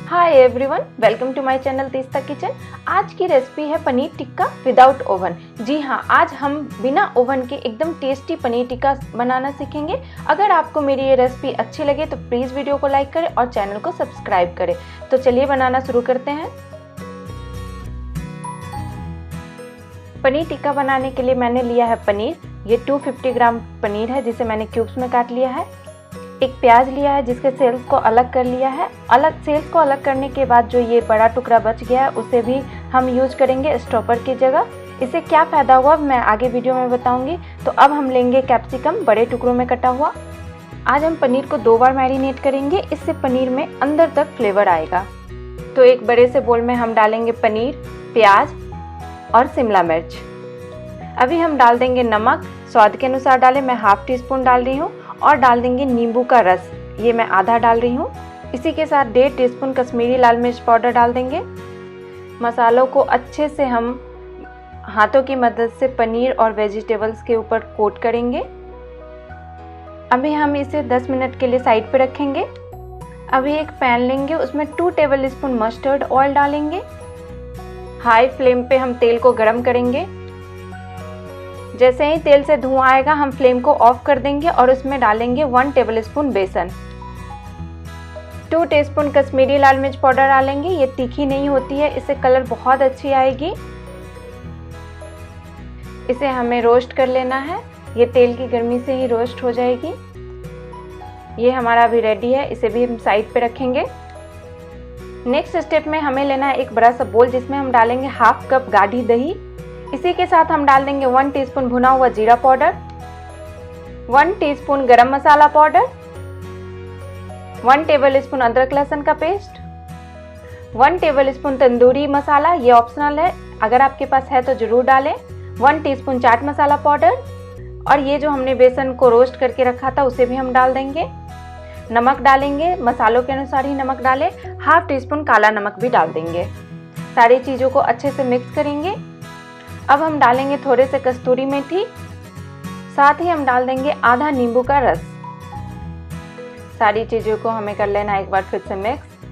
Hi everyone, welcome to my channel Teesta kitchen. आज की recipe है पनीर टिक्का विदाउट ओवन। जी हाँ, आज हम बिना ओवन के एकदम टेस्टी पनीर टिक्का बनाना सीखेंगे। अगर आपको मेरी ये रेसिपी अच्छी लगे तो प्लीज़ वीडियो को लाइक करें और चैनल को सब्सक्राइब करें। तो चलिए बनाना शुरू करते हैं। पनीर टिक्का बनाने के लिए मैंने लिया है पनीर। ये 250 ग्राम पनीर है जिसे मैंने क्यूब्स में काट लिया है। एक प्याज लिया है जिसके सेल्स को अलग कर लिया है। सेल्स को अलग करने के बाद जो ये बड़ा टुकड़ा बच गया है उसे भी हम यूज करेंगे स्टॉपर की जगह। इससे क्या फ़ायदा हुआ मैं आगे वीडियो में बताऊंगी। तो अब हम लेंगे कैप्सिकम बड़े टुकड़ों में कटा हुआ। आज हम पनीर को 2 बार मैरिनेट करेंगे, इससे पनीर में अंदर तक फ्लेवर आएगा। तो एक बड़े से बोल में हम डालेंगे पनीर, प्याज और शिमला मिर्च। अभी हम डाल देंगे नमक, स्वाद के अनुसार डालें, मैं ½ टीस्पून डाल रही हूँ। और डाल देंगे नींबू का रस, ये मैं आधा डाल रही हूँ। इसी के साथ 1.5 टीस्पून कश्मीरी लाल मिर्च पाउडर डाल देंगे। मसालों को अच्छे से हम हाथों की मदद से पनीर और वेजिटेबल्स के ऊपर कोट करेंगे। अभी हम इसे 10 मिनट के लिए साइड पे रखेंगे। अभी एक पैन लेंगे, उसमें 2 टेबल स्पून मस्टर्ड ऑयल डालेंगे। हाई फ्लेम पे हम तेल को गरम करेंगे। जैसे ही तेल से धुआं आएगा हम फ्लेम को ऑफ कर देंगे और उसमें डालेंगे 1 टेबल स्पून बेसन। 2 टीस्पून कश्मीरी लाल मिर्च पाउडर डालेंगे। ये तीखी नहीं होती है, इससे कलर बहुत अच्छी आएगी। इसे हमें रोस्ट कर लेना है, ये तेल की गर्मी से ही रोस्ट हो जाएगी। ये हमारा अभी रेडी है, इसे भी हम साइड पे रखेंगे। नेक्स्ट स्टेप में हमें लेना है एक बड़ा सा बोल जिसमें हम डालेंगे ½ कप गाढ़ी दही। इसी के साथ हम डाल देंगे 1 टीस्पून भुना हुआ जीरा पाउडर, 1 टीस्पून गरम मसाला पाउडर, 1 टेबल स्पून अदरक लहसुन का paste, 1 table spoon tandoori masala, ये ऑप्शनल है, अगर आपके पास है तो जरूर डालें, 1 टीस्पून चाट मसाला पाउडर। और ये जो हमने बेसन को रोस्ट करके रखा था उसे भी हम डाल देंगे। नमक डालेंगे, मसालों के अनुसार ही नमक डालें। ½ टीस्पून काला नमक भी डाल देंगे। सारी चीज़ों को अच्छे से मिक्स करेंगे। अब हम डालेंगे थोड़े से कस्तूरी मेथी, साथ ही हम डाल देंगे आधा नींबू का रस। सारी चीज़ों को हमें कर लेना एक बार फिर से मिक्स।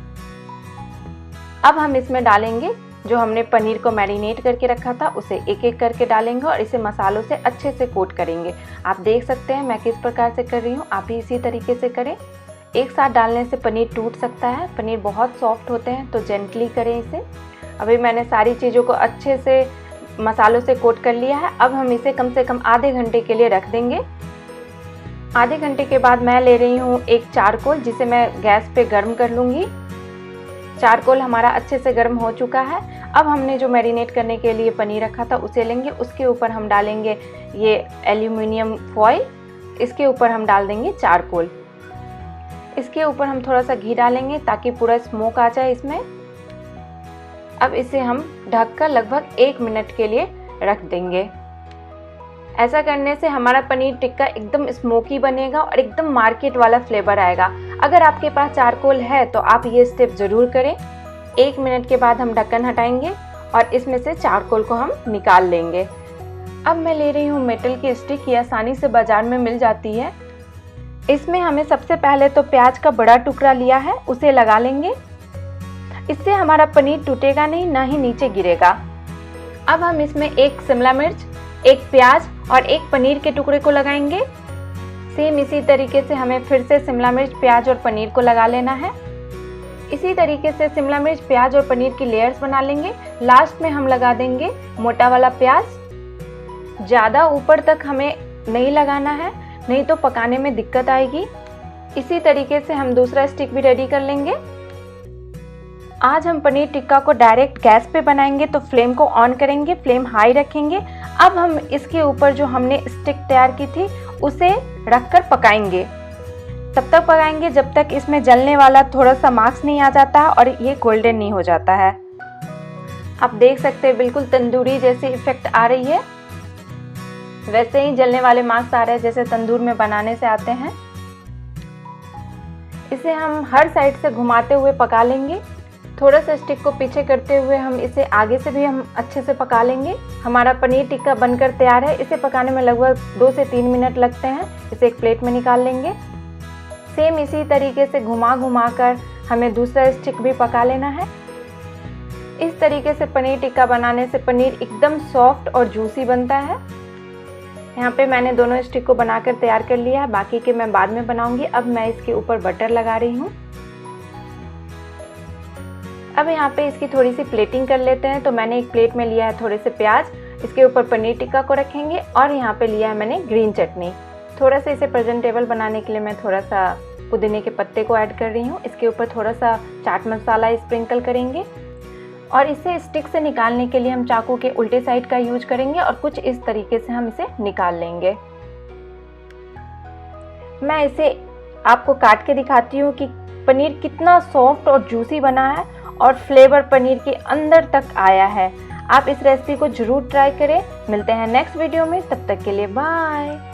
अब हम इसमें डालेंगे जो हमने पनीर को मैरिनेट करके रखा था उसे एक एक करके डालेंगे और इसे मसालों से अच्छे से कोट करेंगे। आप देख सकते हैं मैं किस प्रकार से कर रही हूँ, आप भी इसी तरीके से करें। एक साथ डालने से पनीर टूट सकता है, पनीर बहुत सॉफ्ट होते हैं, तो जेंटली करें इसे। अभी मैंने सारी चीज़ों को अच्छे से मसालों से कोट कर लिया है। अब हम इसे कम से कम आधे घंटे के लिए रख देंगे। आधे घंटे के बाद मैं ले रही हूँ एक चारकोल जिसे मैं गैस पे गर्म कर लूँगी। चारकोल हमारा अच्छे से गर्म हो चुका है। अब हमने जो मैरिनेट करने के लिए पनीर रखा था उसे लेंगे, उसके ऊपर हम डालेंगे ये एल्यूमिनियम फॉइल, इसके ऊपर हम डाल देंगे चारकोल। इसके ऊपर हम थोड़ा सा घी डालेंगे ताकि पूरा स्मोक आ जाए इसमें। अब इसे हम ढककर लगभग 1 मिनट के लिए रख देंगे। ऐसा करने से हमारा पनीर टिक्का एकदम स्मोकी बनेगा और एकदम मार्केट वाला फ्लेवर आएगा। अगर आपके पास चारकोल है तो आप ये स्टेप ज़रूर करें। 1 मिनट के बाद हम ढक्कन हटाएंगे और इसमें से चारकोल को हम निकाल लेंगे। अब मैं ले रही हूँ मेटल की स्टिक, ये आसानी से बाजार में मिल जाती है। इसमें हमें सबसे पहले तो प्याज का बड़ा टुकड़ा लिया है उसे लगा लेंगे। इससे हमारा पनीर टूटेगा नहीं, ना ही नीचे गिरेगा। अब हम इसमें एक शिमला मिर्च, एक प्याज और एक पनीर के टुकड़े को लगाएंगे। सेम इसी तरीके से हमें फिर से शिमला मिर्च, प्याज और पनीर को लगा लेना है। इसी तरीके से शिमला मिर्च, प्याज और पनीर की लेयर्स बना लेंगे। लास्ट में हम लगा देंगे मोटा वाला प्याज। ज़्यादा ऊपर तक हमें नहीं लगाना है, नहीं तो पकाने में दिक्कत आएगी। इसी तरीके से हम दूसरा स्टिक भी रेडी कर लेंगे। आज हम पनीर टिक्का को डायरेक्ट गैस पे बनाएंगे, तो फ्लेम को ऑन करेंगे, फ्लेम हाई रखेंगे। अब हम इसके ऊपर जो हमने स्टिक तैयार की थी उसे रखकर पकाएंगे। तब तक पकाएंगे जब तक इसमें जलने वाला थोड़ा सा मार्क्स नहीं आ जाता है और ये गोल्डन नहीं हो जाता है। आप देख सकते हैं बिल्कुल तंदूरी जैसी इफेक्ट आ रही है, वैसे ही जलने वाले मार्क्स आ रहे हैं जैसे तंदूर में बनाने से आते हैं। इसे हम हर साइड से घुमाते हुए पका लेंगे। थोड़ा सा स्टिक को पीछे करते हुए हम इसे आगे से भी हम अच्छे से पका लेंगे। हमारा पनीर टिक्का बनकर तैयार है। इसे पकाने में लगभग 2 से 3 मिनट लगते हैं। इसे एक प्लेट में निकाल लेंगे। सेम इसी तरीके से घुमा कर हमें दूसरा स्टिक भी पका लेना है। इस तरीके से पनीर टिक्का बनाने से पनीर एकदम सॉफ्ट और जूसी बनता है। यहाँ पे मैंने दोनों स्टिक को बनाकर तैयार कर लिया है, बाकी के मैं बाद में बनाऊंगी। अब मैं इसके ऊपर बटर लगा रही हूँ। अब यहाँ पे इसकी थोड़ी सी प्लेटिंग कर लेते हैं। तो मैंने एक प्लेट में लिया है थोड़े से प्याज, इसके ऊपर पनीर टिक्का को रखेंगे और यहाँ पे लिया है मैंने ग्रीन चटनी। थोड़ा सा इसे प्रेजेंटेबल बनाने के लिए मैं थोड़ा सा पुदीने के पत्ते को ऐड कर रही हूँ। इसके ऊपर थोड़ा सा चाट मसाला स्प्रिंकल करेंगे और इसे स्टिक से निकालने के लिए हम चाकू के उल्टे साइड का यूज करेंगे और कुछ इस तरीके से हम इसे निकाल लेंगे। मैं इसे आपको काट के दिखाती हूँ कि पनीर कितना सॉफ्ट और जूसी बना है और फ्लेवर पनीर के अंदर तक आया है। आप इस रेसिपी को जरूर ट्राई करें। मिलते हैं नेक्स्ट वीडियो में, तब तक के लिए बाय।